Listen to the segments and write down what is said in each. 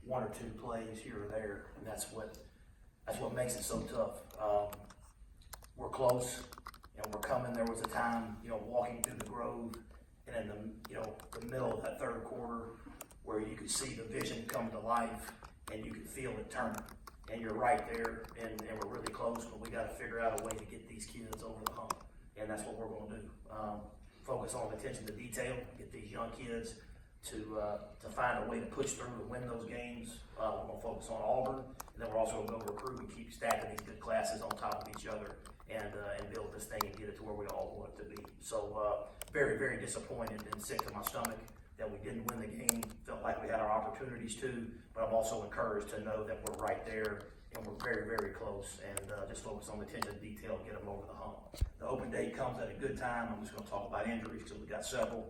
one or two plays here or there, and that's what makes it so tough. We're close, and we're coming. There was a time, walking through the Grove, and in the middle of that third quarter, where you could see the vision come to life, and you could feel it turn. And you're right there, and we're really close, but we got to figure out a way to get these kids over the hump, and that's what we're going to do. Focus on attention to detail, get these young kids to find a way to push through and win those games. We're going to focus on Auburn, and then we're also going to go recruit and keep stacking these good classes on top of each other and build this thing and get it to where we all want it to be. So very, very disappointed and sick to my stomach that we didn't win the game. Felt like we had our opportunities too, but I'm also encouraged to know that we're right there and we're very, very close, and just focus on the attention to detail, get them over the hump. The open date comes at a good time. I'm just going to talk about injuries because we got several.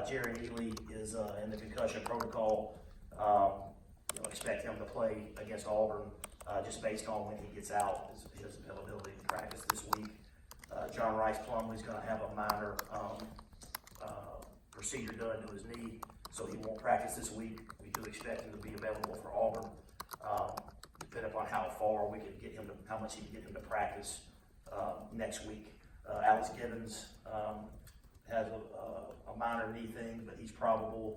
Jerry Neely is in the concussion protocol. Expect him to play against Auburn just based on when he gets out, his availability to practice this week. John Rice Plumlee's going to have a minor procedure done to his knee, so he won't practice this week. We do expect him to be available for Auburn, depending upon how far we can get him to, how much he can get him to practice next week. Alex Gibbons has a minor knee thing, but he's probably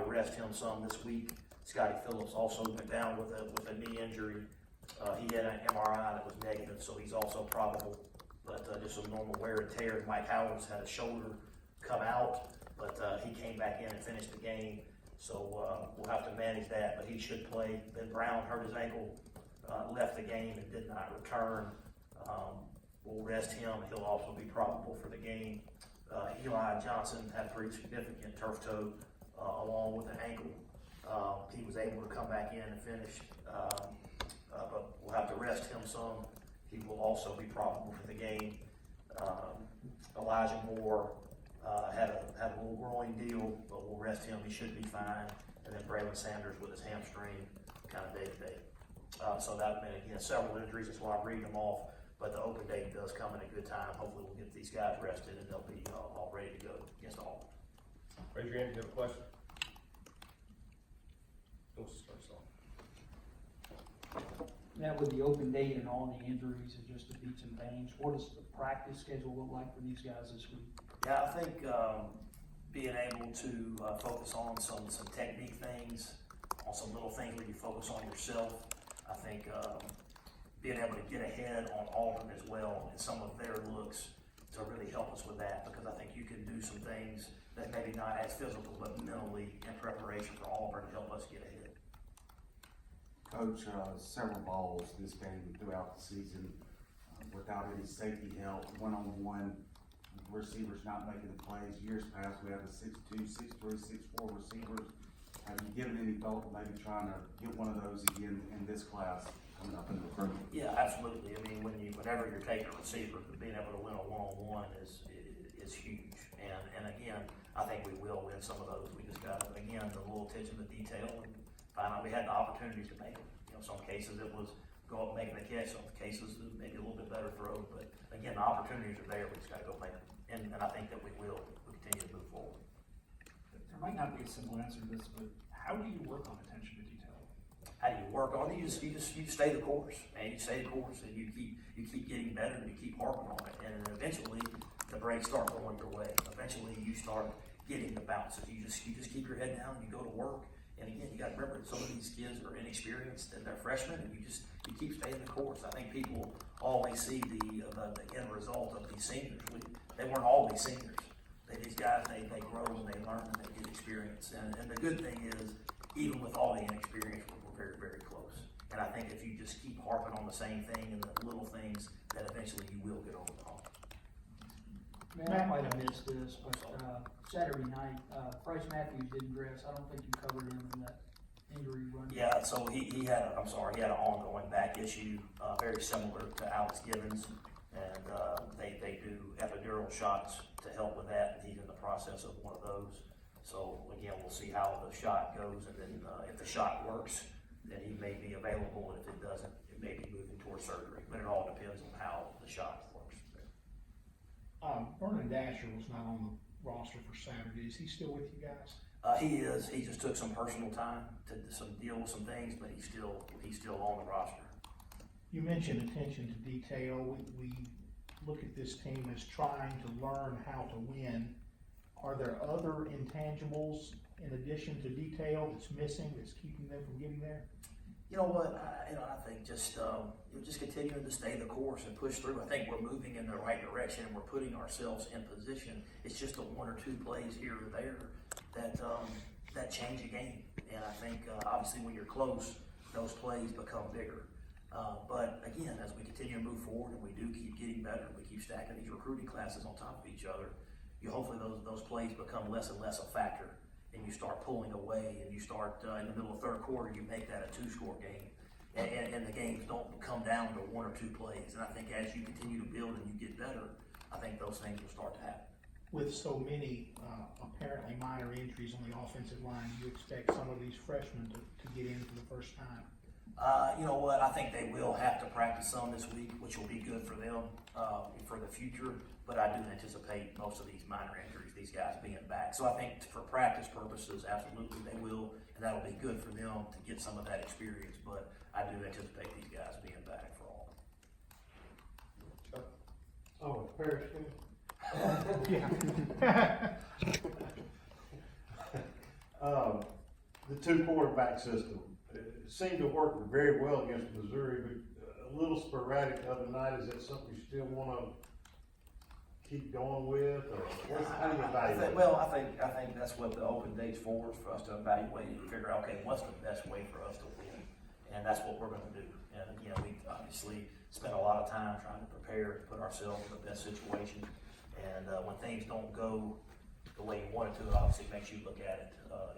rest him some this week. Scotty Phillips also went down with a knee injury. He had an MRI that was negative, so he's also probable, but just some normal wear and tear. Mike Howard's had a shoulder come out, but he came back in and finished the game, so we'll have to manage that, but he should play. Ben Brown hurt his ankle, left the game and did not return. We'll rest him. He'll also be probable for the game. Eli Johnson had pretty significant turf toe along with an ankle. He was able to come back in and finish, but we'll have to rest him some. He will also be probable for the game. Elijah Moore had a little groin deal, but we'll rest him. He should be fine. And then Braylon Sanders with his hamstring, kind of day to day. So that meant, again, several injuries. That's why I'm reading them off. But the open date does come at a good time. Hopefully we'll get these guys rested and they'll be all ready to go against Auburn. Raise your hand if you have a question. Now with the open date and all the injuries and just the beats and bangs, what does the practice schedule look like for these guys this week? Yeah, I think being able to focus on some technique things, on some little things where you focus on yourself. I think being able to get ahead on Auburn as well and some of their looks to really help us with that, because I think you can do some things that maybe not as physical, but mentally in preparation for Auburn to help us get ahead. Coach, several balls this game throughout the season without any safety help, one-on-one receivers not making the plays. Years past, we have a 6'2", 6'3", 6'4" receivers. Have you given any thought to maybe trying to get one of those again in this class coming up in the recruitment? Yeah, absolutely. I mean, whenever you're taking a receiver, being able to win a one-on-one is huge. And again, I think we will win some of those. We just got to, again, the little attention to detail and find out we had the opportunities to make it. Some cases it was go up making a catch. Some cases it maybe a little bit better throw. But again, the opportunities are there. We just got to go make them. And I think that we will. We'll continue to move forward. There might not be a simple answer to this, but how do you work on attention to detail? How do you work on it? You stay the course, man. You stay the course, and you keep getting better, and you keep harping on it, and eventually the breaks start going your way. Eventually, you start getting the bounces. You just keep your head down, and you go to work. And again, you got to remember some of these kids are inexperienced and they're freshmen, and you keep staying the course. I think people always see the end result of these seniors. They weren't always seniors. These guys, they grow and they learn and they get experience. And the good thing is, even with all the inexperience, we're very, very close. And I think if you just keep harping on the same thing and the little things, that eventually you will get over the hump. Man, I might have missed this, but Saturday night, Bryce Matthews didn't dress. I don't think you covered him in that injury run. Yeah, so he had an ongoing back issue, very similar to Alex Gibbons, and they do epidural shots to help with that, and he's in the process of one of those. So again, we'll see how the shot goes, and then if the shot works, then he may be available, and if it doesn't, it may be moving towards surgery, but it all depends on how the shot works. Vernon Dasher was not on the roster for Saturday. Is he still with you guys? He just took some personal time to deal with some things, but he's still on the roster. You mentioned attention to detail. We look at this team as trying to learn how to win. Are there other intangibles in addition to detail that's missing, that's keeping them from getting there? You know what? I think just continuing to stay the course and push through. I think we're moving in the right direction and we're putting ourselves in position. It's just a one or two plays here or there that change a game. And I think obviously when you're close, those plays become bigger. But again, as we continue to move forward and we do keep getting better, we keep stacking these recruiting classes on top of each other. Hopefully those plays become less and less a factor. And you start pulling away, and you start in the middle of third quarter, you make that a 2-score game, and the games don't come down to one or two plays. And I think as you continue to build and you get better, I think those things will start to happen. With so many apparently minor injuries on the offensive line, you expect some of these freshmen to get in for the first time? You know what? I think they will have to practice some this week, which will be good for them for the future. But I do anticipate most of these minor injuries, these guys being back. So I think for practice purposes, absolutely they will, and that'll be good for them to get some of that experience. But I do anticipate these guys being back for all. Oh, Paris School? Yeah. The two quarterback system seemed to work very well against Missouri, but a little sporadic the other night. Is that something you still want to keep going with, or how do you evaluate? I think that's what the open date's for us to evaluate and figure out, okay, what's the best way for us to win, and that's what we're going to do. And again, we obviously spent a lot of time trying to prepare to put ourselves in the best situation. And when things don't go the way you want it to, it obviously makes you look at it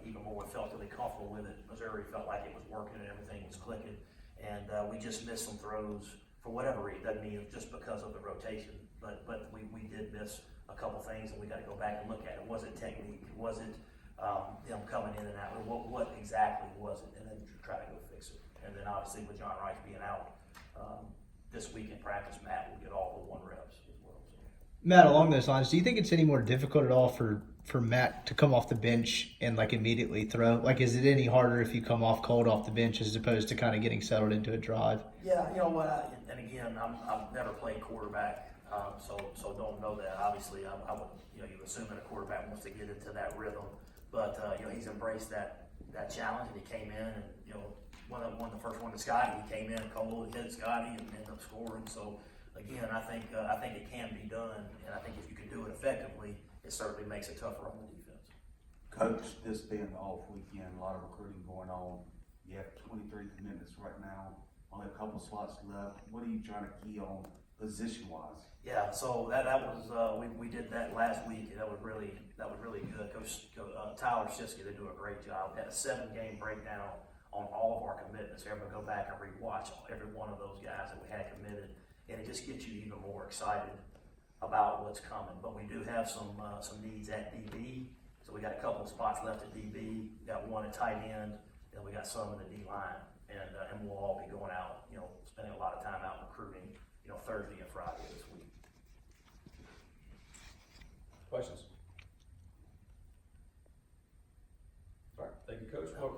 even more. We felt really comfortable with it. Missouri felt like it was working and everything was clicking, and we just missed some throws for whatever reason. Doesn't mean it's just because of the rotation. But we did miss a couple things, and we got to go back and look at it. Was it technique? Was it them coming in and out? Or what exactly was it? And then try to go fix it. And then obviously with John Rice being out this week in practice, Matt will get all the 1 reps as well. So. Matt, along those lines, do you think it's any more difficult at all for Matt to come off the bench and like immediately throw? Like, is it any harder if you come off cold off the bench as opposed to kind of getting settled into a drive? Yeah, you know what? And again, I've never played quarterback. So don't know that. Obviously, I would, you assume that a quarterback wants to get into that rhythm, but he's embraced that challenge, and he came in, and one of the first one to Scotty. He came in cold, hit Scotty, and ended up scoring. So again, I think it can be done, and I think if you can do it effectively, it certainly makes it tougher on the defense. Coach, this being the off weekend, a lot of recruiting going on. You have 23 commitments right now, only a couple slots left. What are you trying to key on position-wise? Yeah, so that was we did that last week, and that was really good. Coach Tyler Siskey, they do a great job. We had a 7-game breakdown on all of our commitments. Everybody go back and rewatch every one of those guys that we had committed, and it just gets you even more excited about what's coming. But we do have some needs at DB, so we got a couple of spots left at DB. We got one at tight end, and we got some in the D line, and we'll all be going out, spending a lot of time out recruiting, Thursday and Friday this week. Questions?